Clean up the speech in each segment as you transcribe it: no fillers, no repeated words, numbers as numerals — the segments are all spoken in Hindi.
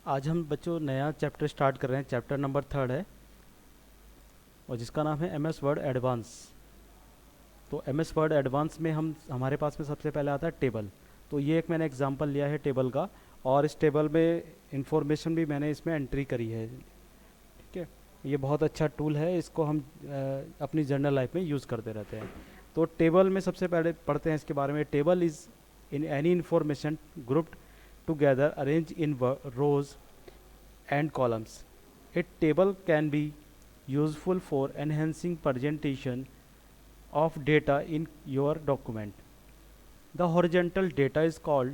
आज हम बच्चों नया चैप्टर स्टार्ट कर रहे हैं। चैप्टर नंबर 3 है और जिसका नाम है एमएस वर्ड एडवांस। तो एमएस वर्ड एडवांस में हमारे पास में सबसे पहले आता है टेबल। तो ये एक मैंने एग्जांपल लिया है टेबल का, और इस टेबल में इंफॉर्मेशन भी मैंने इसमें एंट्री करी है। ठीक है, ये बहुत अच्छा टूल है, इसको हम अपनी जर्नल लाइफ में यूज़ करते रहते हैं। तो टेबल में सबसे पहले पढ़ते हैं इसके बारे में। Table is in any information grouped together arranged in rows and columns. A table can be useful for enhancing presentation of data in your document. The horizontal data is called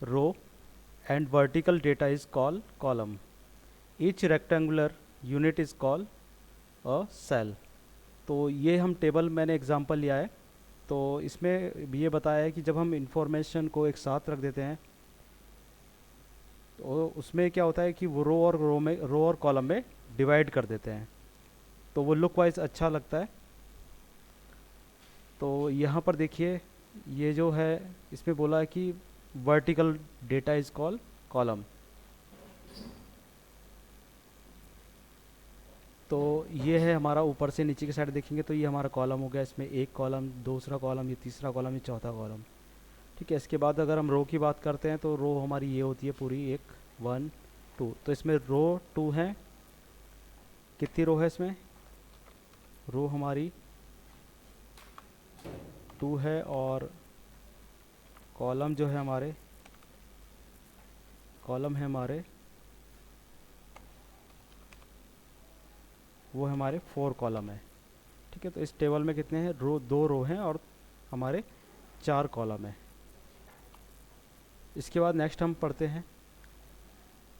row and vertical data is called column. Each rectangular unit is called a cell. तो ये हम टेबल मैंने एग्जांपल लिया है। तो इसमें ये बताया है कि जब हम इंफॉर्मेशन को एक साथ रख देते हैं तो उसमें क्या होता है कि वो रो और कॉलम में डिवाइड कर देते हैं, तो वो लुक वाइज अच्छा लगता है। तो यहाँ पर देखिए, ये जो है इसमें बोला है कि vertical data is called column. तो ये है हमारा, ऊपर से नीचे की साइड देखेंगे तो ये हमारा कॉलम हो गया। इसमें एक कॉलम, दूसरा कॉलम, ये तीसरा कॉलम, ये चौथा कॉलम। ठीक है, इसके बाद अगर हम रो की बात करते हैं तो रो हमारी ये होती है पूरी, एक, 1, 2। तो इसमें रो 2 है। कितनी रो है इसमें? रो हमारी 2 है, और कॉलम जो है हमारे, कॉलम है हमारे, वो हमारे 4 कॉलम है। ठीक है, तो इस टेबल में कितने हैं? 2 रो हैं और हमारे 4 कॉलम है। इसके बाद नेक्स्ट हम पढ़ते हैं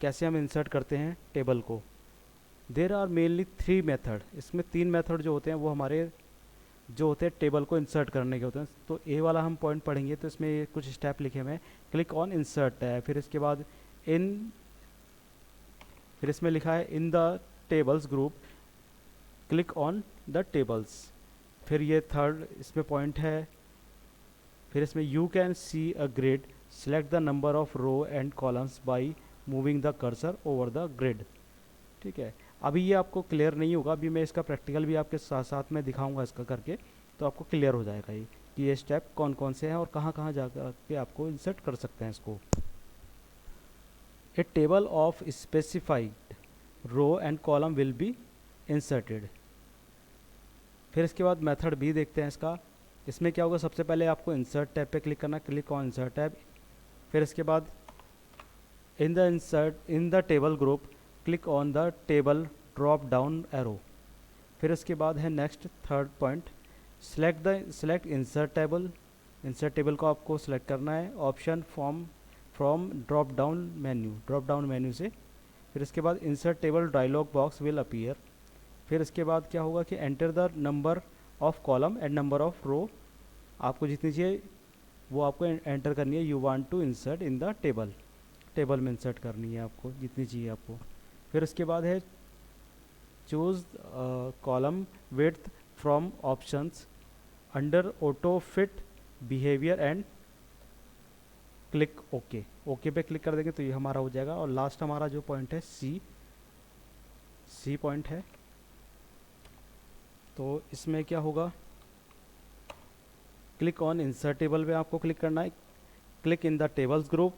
कैसे हम इंसर्ट करते हैं टेबल को। There are mainly 3 method. इसमें 3 मेथड जो होते हैं वो हमारे जो होते हैं टेबल को इंसर्ट करने के होते हैं। तो ए वाला हम पॉइंट पढ़ेंगे, तो इसमें कुछ स्टेप लिखे हुए हैं। क्लिक ऑन इंसर्ट है, फिर इसके बाद फिर इसमें लिखा है in the tables group, click on the tables. फिर ये थर्ड इसमें पॉइंट है। फिर इसमें you can see a grid, select the number of row and columns by moving the cursor over the grid. ठीक है, अभी ये आपको क्लियर नहीं होगा, अभी मैं इसका प्रैक्टिकल भी आपके साथ साथ में दिखाऊंगा इसका करके, तो आपको क्लियर हो जाएगा ये कि ये स्टेप कौन कौन से हैं और कहाँ कहाँ जाकर के आपको इंसर्ट कर सकते हैं इसको। A table of specified row and column will be inserted. फिर इसके बाद मेथड बी देखते हैं इसका। इसमें क्या होगा, सबसे पहले आपको इंसर्ट टैब पे क्लिक करना, क्लिक ऑन इंसर्ट टैब। फिर इसके बाद in the table group, click on the table drop down arrow. फिर इसके बाद है next third point, select insert table. Insert table को आपको सेलेक्ट करना है, option from drop down menu से। फिर इसके बाद insert table dialog box will appear. फिर इसके बाद क्या होगा कि enter the number of column and number of row. आपको जितनी चाहिए वो आपको एंटर करनी है। You want to insert in the table में इंसर्ट करनी है आपको जितनी चाहिए आपको। फिर इसके बाद है choose column width from options under auto fit behaviour and click okay. Okay पे क्लिक कर देंगे तो ये हमारा हो जाएगा। और लास्ट हमारा जो पॉइंट है सी पॉइंट है। तो इसमें क्या होगा, क्लिक ऑन इंसर्ट टेबल पे आपको क्लिक करना है, click in the tables group,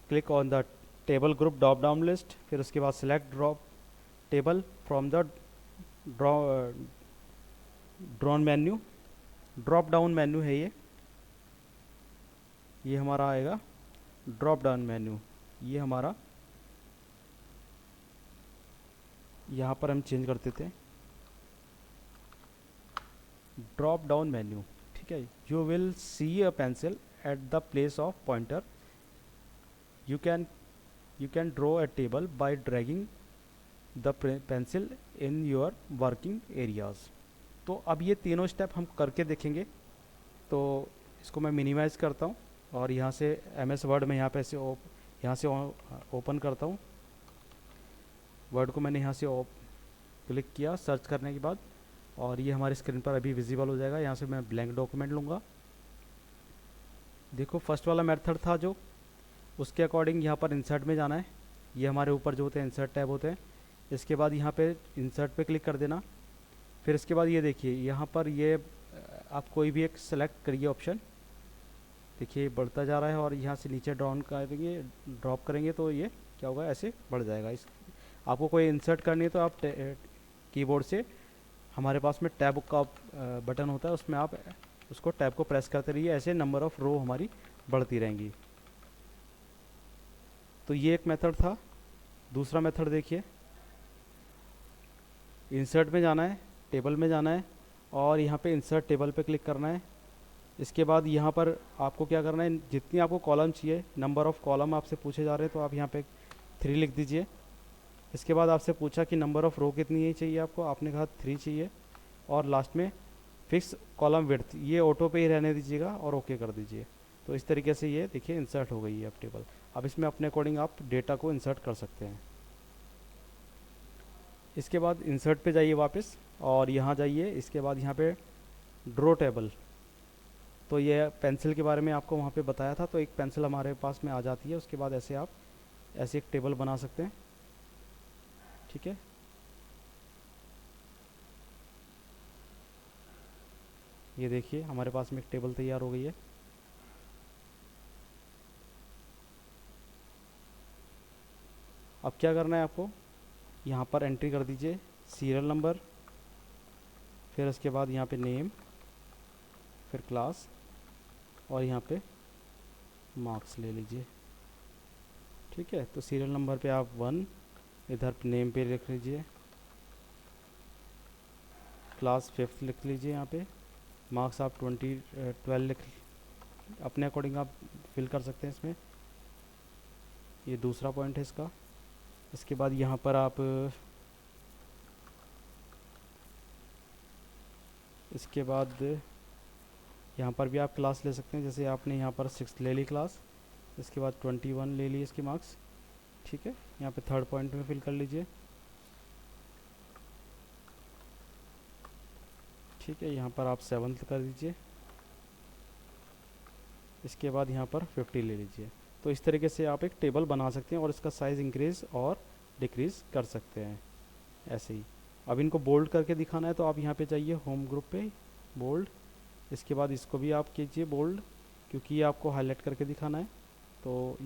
click on the table group drop down list. फिर उसके बाद select drop table from the drop down menu है ये हमारा आएगा ड्रॉप डाउन मेन्यू। ये हमारा यहाँ पर हम चेंज कर देते हैं ड्रॉप डाउन मेन्यू। ठीक है, you will see a pencil at the place of pointer. You can draw a table by dragging the pencil in your working areas. तो अब ये तीनों स्टेप हम करके देखेंगे। तो इसको मैं मिनिमाइज़ करता हूँ और यहाँ से एमएस वर्ड में यहाँ पे ऐसे यहाँ से ओपन करता हूँ। वर्ड को मैंने यहाँ से क्लिक किया सर्च करने के बाद, और ये हमारी स्क्रीन पर अभी विजिबल हो जाएगा। यहाँ से मैं ब्लैंक डॉक्यूमेंट लूँगा। देखो फर्स्ट वाला मेथड था जो, उसके अकॉर्डिंग यहाँ पर इंसर्ट में जाना है। ये हमारे ऊपर जो होते हैं इंसर्ट टैब होते हैं। इसके बाद यहाँ पे इंसर्ट पे क्लिक कर देना। फिर इसके बाद ये देखिए यहाँ पर ये आप कोई भी एक सेलेक्ट करिए ऑप्शन। देखिए बढ़ता जा रहा है और यहाँ से नीचे डाउन करेंगे, ड्रॉप करेंगे तो ये क्या होगा, ऐसे बढ़ जाएगा। इस आपको कोई इंसर्ट करनी है तो आप कीबोर्ड से हमारे पास में टैब का बटन होता है, उसमें आप उसको टैब को प्रेस करते रहिए, ऐसे नंबर ऑफ़ रो हमारी बढ़ती रहेंगी। तो ये एक मेथड था। दूसरा मेथड देखिए, इंसर्ट में जाना है, टेबल में जाना है और यहाँ पे इंसर्ट टेबल पे क्लिक करना है। इसके बाद यहाँ पर आपको क्या करना है, जितनी आपको कॉलम चाहिए, नंबर ऑफ़ कॉलम आपसे पूछे जा रहे हैं तो आप यहाँ पे 3 लिख दीजिए। इसके बाद आपसे पूछा कि नंबर ऑफ़ रो कितनी चाहिए आपको, आपने कहा 3 चाहिए। और लास्ट में फिक्स कॉलम विड्थ, ये ऑटो पे ही रहने दीजिएगा और ओके कर दीजिए। तो इस तरीके से ये देखिए इंसर्ट हो गई है अब टेबल। अब इसमें अपने अकॉर्डिंग आप डेटा को इंसर्ट कर सकते हैं। इसके बाद इंसर्ट पे जाइए वापस और यहाँ जाइए। इसके बाद यहाँ पे ड्रॉ टेबल, तो ये पेंसिल के बारे में आपको वहाँ पे बताया था, तो एक पेंसिल हमारे पास में आ जाती है। उसके बाद ऐसे आप ऐसे एक टेबल बना सकते हैं, ठीक है। ये देखिए हमारे पास में एक टेबल तैयार हो गई है। अब क्या करना है आपको, यहाँ पर एंट्री कर दीजिए सीरियल नंबर, फिर उसके बाद यहाँ पे नेम, फिर क्लास और यहाँ पे मार्क्स ले लीजिए, ठीक है। तो सीरियल नंबर पे आप 1, इधर नेम पे लिख लीजिए, क्लास 5th लिख लीजिए, यहाँ पे मार्क्स आप 12 लिख, अपने अकॉर्डिंग आप फिल कर सकते हैं इसमें। ये दूसरा पॉइंट है इसका। इसके बाद यहाँ पर आप इसके बाद यहाँ पर भी आप क्लास ले सकते हैं, जैसे आपने यहाँ पर 6 ले ली क्लास, इसके बाद 21 ले ली इसके मार्क्स, ठीक है। यहाँ पे थर्ड पॉइंट में फिल कर लीजिए, ठीक है। यहाँ पर आप 7th कर दीजिए, इसके बाद यहाँ पर 50 ले लीजिए। तो इस तरीके से आप एक टेबल बना सकते हैं और इसका साइज़ इंक्रीज़ और डिक्रीज़ कर सकते हैं ऐसे ही। अब इनको बोल्ड करके दिखाना है तो आप यहाँ पे जाइए होम ग्रुप पे, बोल्ड, इसके बाद इसको भी आप कीजिए बोल्ड, क्योंकि ये आपको हाईलाइट करके दिखाना है। तो